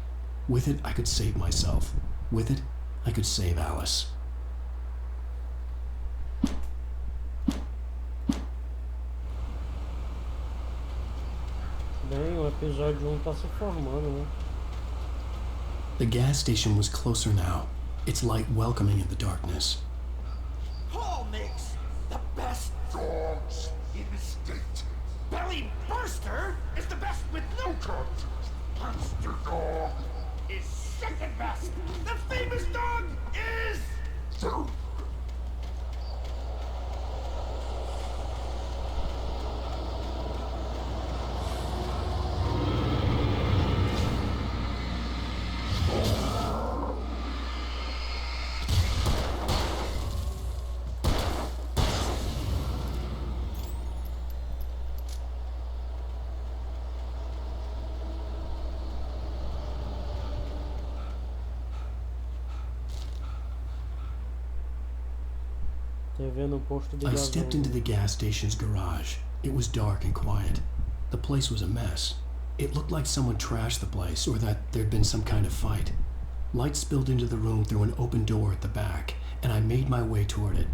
S2: With it I could save myself. With it I could save Alice.
S1: Bem, o episódio 1 tá se formando, né?
S2: The gas station was closer now, its light welcoming in the darkness.
S11: Paul makes the best dogs in the state. Belly Burster is the best with no cut. Monster Dog is second best. The famous dog is third.
S2: I stepped into the gas station's garage. It was dark and quiet. The place was a mess. It looked like someone trashed the place or that there'd been some kind of fight. Light spilled into the room through an open door at the back, and I made my way toward it.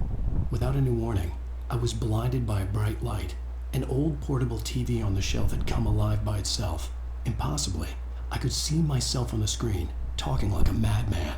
S2: Without any warning, I was blinded by a bright light. An old portable TV on the shelf had come alive by itself. Impossibly, I could see myself on the screen, talking like a madman.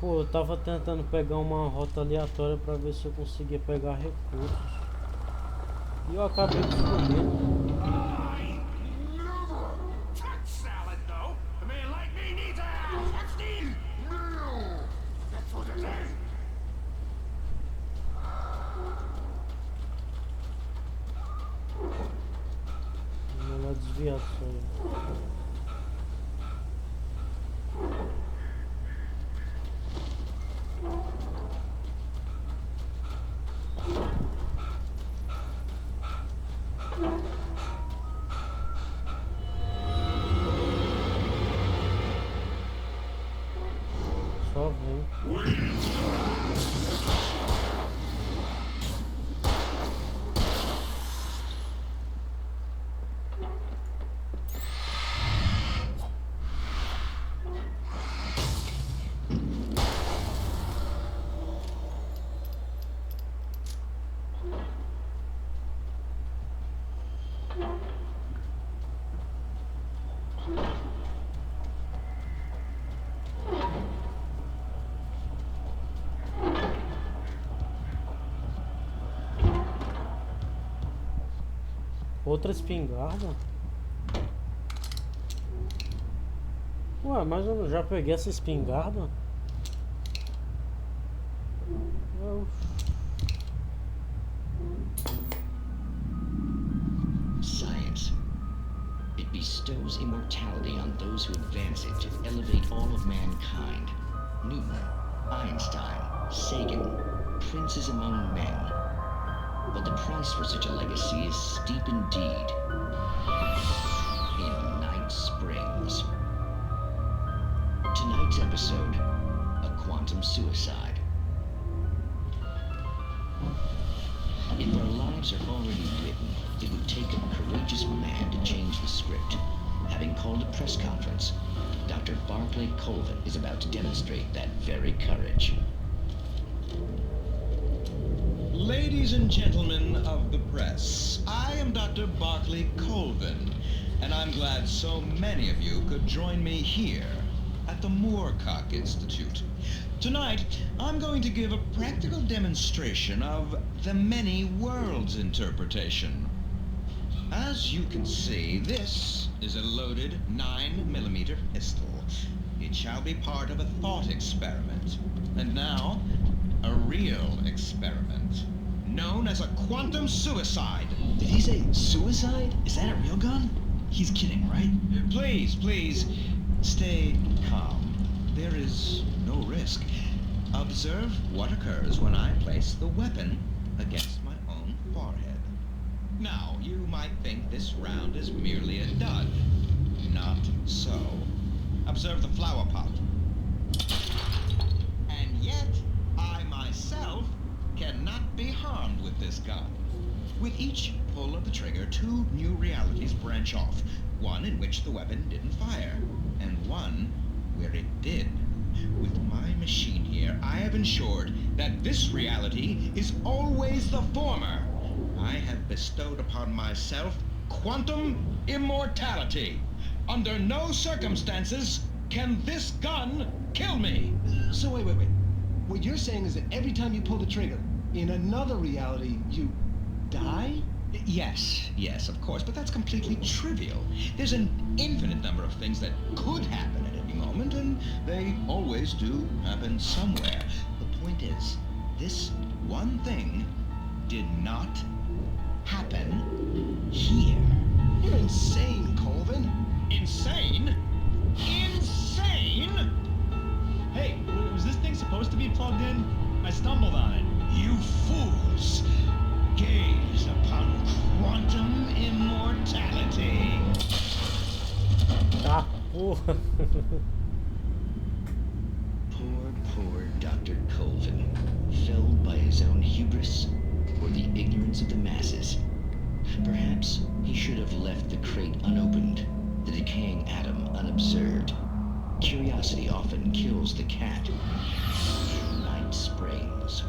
S1: Pô, eu tava tentando pegar uma rota aleatória pra ver se eu conseguia pegar recursos. E eu acabei descobrindo. Melhor desviar disso aí. Só vem. Outra espingarda? Ué, mas eu já peguei essa espingarda?
S18: prey on those who advance it to elevate all of mankind. Newton, Einstein, Sagan, princes among men. But the price for such a legacy is steep indeed. In Night Springs. Tonight's episode, a quantum suicide. If our lives are already written, it would take a courageous man to change the script. Having called a press conference, Dr. Barclay Colvin is about to demonstrate that very courage.
S19: Ladies and gentlemen of the press, I am Dr. Barclay Colvin, and I'm glad so many of you could join me here at the Moorcock Institute. Tonight, I'm going to give a practical demonstration of the many worlds interpretation. As you can see, this is a loaded 9mm pistol. It shall be part of a thought experiment. And now, a real experiment, known as a quantum suicide.
S18: Did he say suicide? Is that a real gun? He's kidding, right?
S19: Please, stay calm. There is no risk. Observe what occurs when I place the weapon against my own forehead. Now, you might think this round is merely a dud. Not so. Observe the flower pot. And yet, I myself cannot be harmed with this gun. With each pull of the trigger, two new realities branch off. One in which the weapon didn't fire, and one where it did. With my machine here, I have ensured that this reality is always the former. I have bestowed upon myself quantum immortality. Under no circumstances can this gun kill me.
S20: So wait. What you're saying is that every time you pull the trigger, in another reality, you die?
S19: Yes, of course, but that's completely trivial. There's an infinite number of things that could happen at any moment, and they always do happen somewhere. The point is, this one thing did not happen here.
S20: You're insane, Colvin.
S19: Insane? Insane?
S21: Hey, was this thing supposed to be plugged in? I stumbled on it.
S19: You fools! Gaze upon quantum immortality.
S1: Ah, porra.
S18: Poor Dr. Colvin, felled by his own hubris or the ignorance of the masses. Perhaps he should have left the crate unopened, the decaying atom unobserved. Curiosity often kills the cat. Night Springs.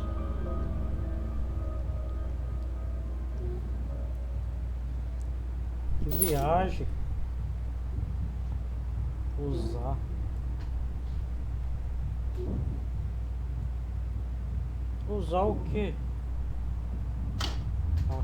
S1: Que viagem. Usar. Usar o quê? Ah.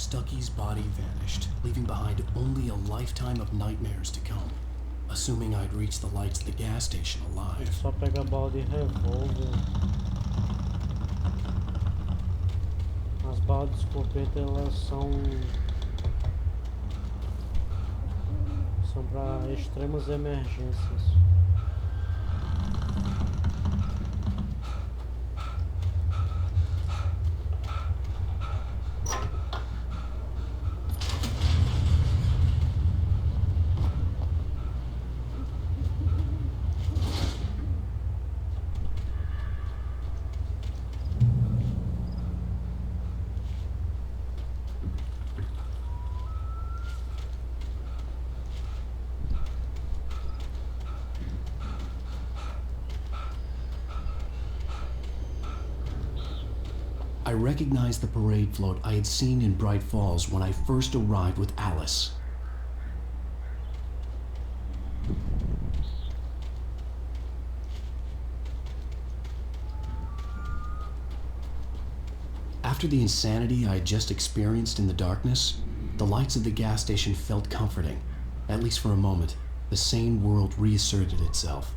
S2: Stucky's body vanished, leaving behind only a lifetime of nightmares to come. Assuming I'd reach the lights of the gas station alive.
S1: Só pega a bala de revólver. As balas de escopeta, elas são para extremas emergências.
S2: I recognized the parade float I had seen in Bright Falls when I first arrived with Alice. After the insanity I had just experienced in the darkness, the lights of the gas station felt comforting. At least for a moment, the sane world reasserted itself.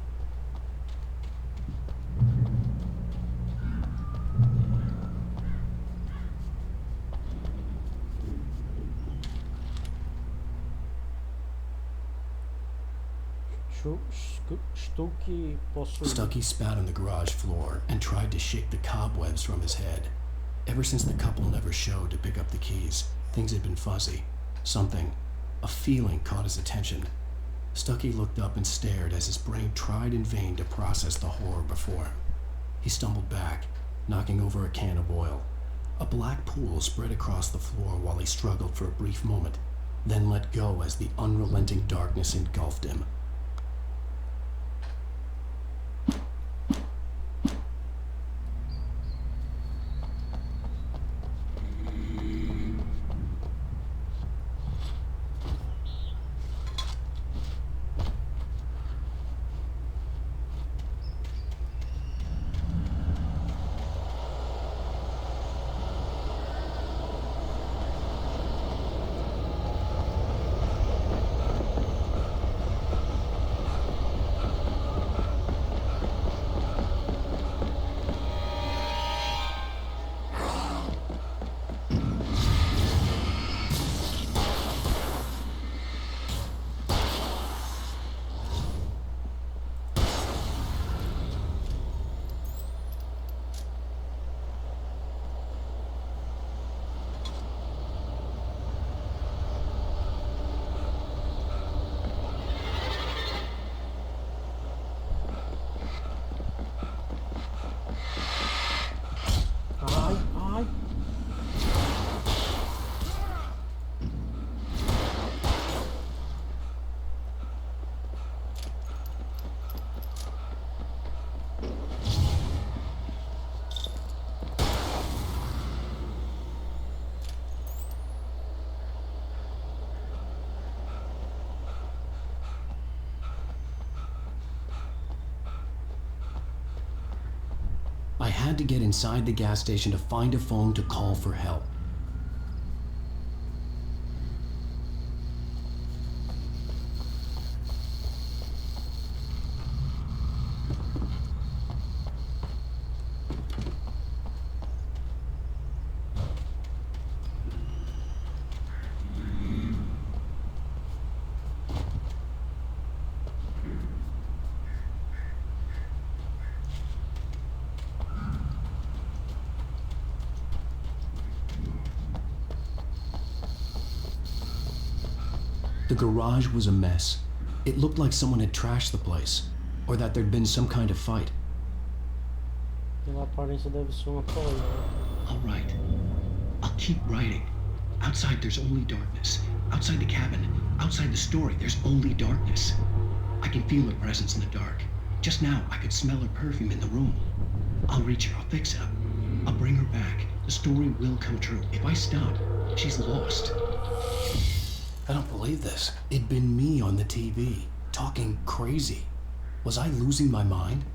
S2: Stucky spat on the garage floor and tried to shake the cobwebs from his head. Ever since the couple never showed to pick up the keys, things had been fuzzy. Something, a feeling, caught his attention. Stucky looked up and stared as his brain tried in vain to process the horror before him. He stumbled back, knocking over a can of oil. A black pool spread across the floor while he struggled for a brief moment, then let go as the unrelenting darkness engulfed him. I had to get inside the gas station to find a phone to call for help. The garage was a mess. It looked like someone had trashed the place, or that there'd been some kind of fight.
S1: Pela aparência deve ser uma coisa.
S2: All right. I'll keep writing. Outside there's only darkness. Outside the cabin, outside the story, there's only darkness. I can feel her presence in the dark. Just now, I could smell her perfume in the room. I'll reach her, I'll fix it up. I'll bring her back. The story will come true. If I stop, she's lost. I don't believe this. It'd been me on the TV, talking crazy. Was I losing my mind?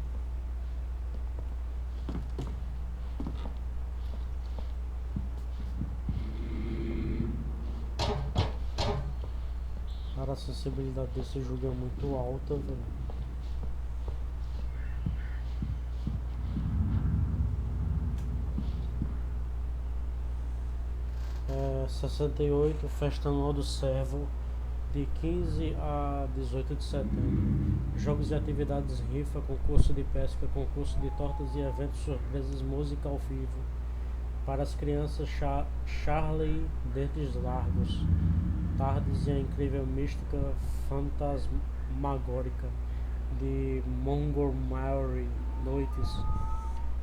S1: Cara, a sensibilidade desse jogo é muito alta, velho. É 68, Festa Anual do Servo, de 15 a 18 de setembro. Jogos e atividades rifa, concurso de pesca, concurso de tortas e eventos surpresas, música ao vivo. Para as crianças, Charlie Dentes Largos. Tardes e a incrível mística fantasmagórica de Montgomery. Noites.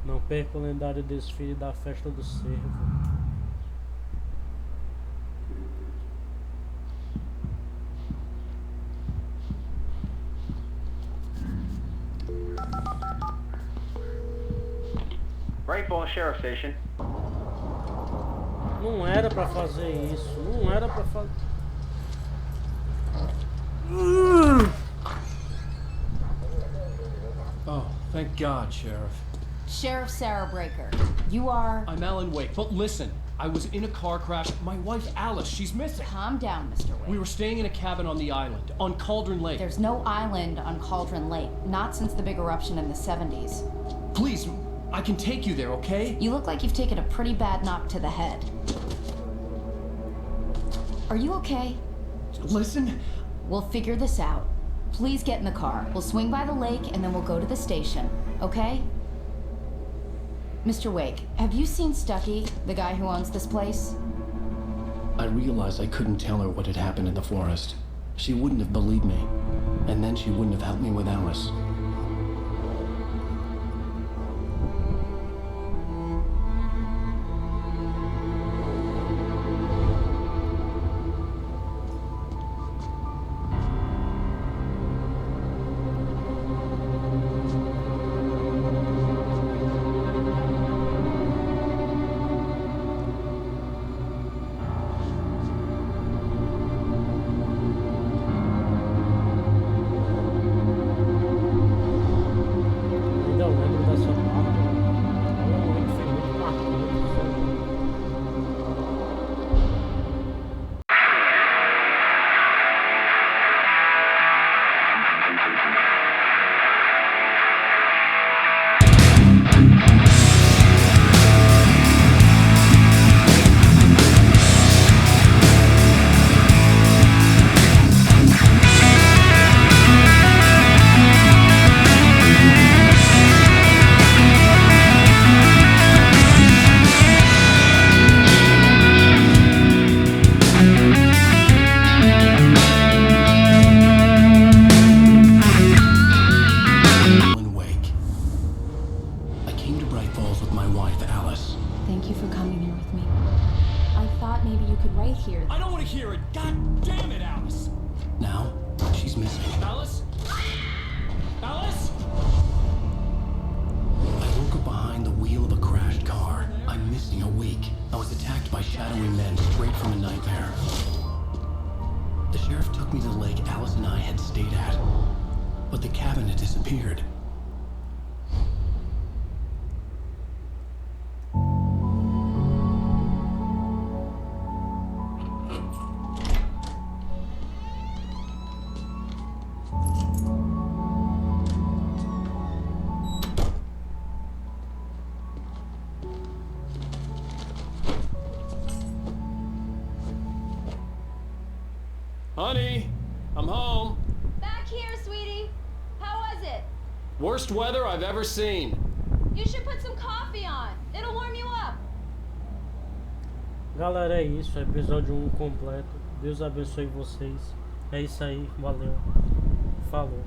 S1: Não perca o lendário desfile da Festa do Cervo.
S16: Great Falls Sheriff Station.
S1: Não era pra fazer isso. Não era pra fazer.
S6: Oh, thank God, Sheriff.
S13: Sheriff Sarah Breaker, you are...
S6: I'm Alan Wake, but listen, I was in a car crash. My wife, Alice, she's missing.
S13: Calm down, Mr. Wake.
S6: We were staying in a cabin on the island, on Cauldron Lake.
S13: There's no island on Cauldron Lake, not since the big eruption in the 70s.
S6: Please, I can take you there, okay?
S13: You look like you've taken a pretty bad knock to the head. Are you okay?
S6: Listen.
S13: We'll figure this out. Please get in the car. We'll swing by the lake and then we'll go to the station, okay? Mr. Wake, have you seen Stucky, the guy who owns this place?
S2: I realized I couldn't tell her what had happened in the forest. She wouldn't have believed me, and then she wouldn't have helped me with Alice.
S6: Honey, I'm home.
S5: Back here, sweetie. How was it?
S6: Worst weather I've ever seen.
S5: You should put some coffee on. It'll warm you up.
S1: Galera, é isso. Episódio 1 completo. Deus abençoe vocês. É isso aí. Valeu. Falou.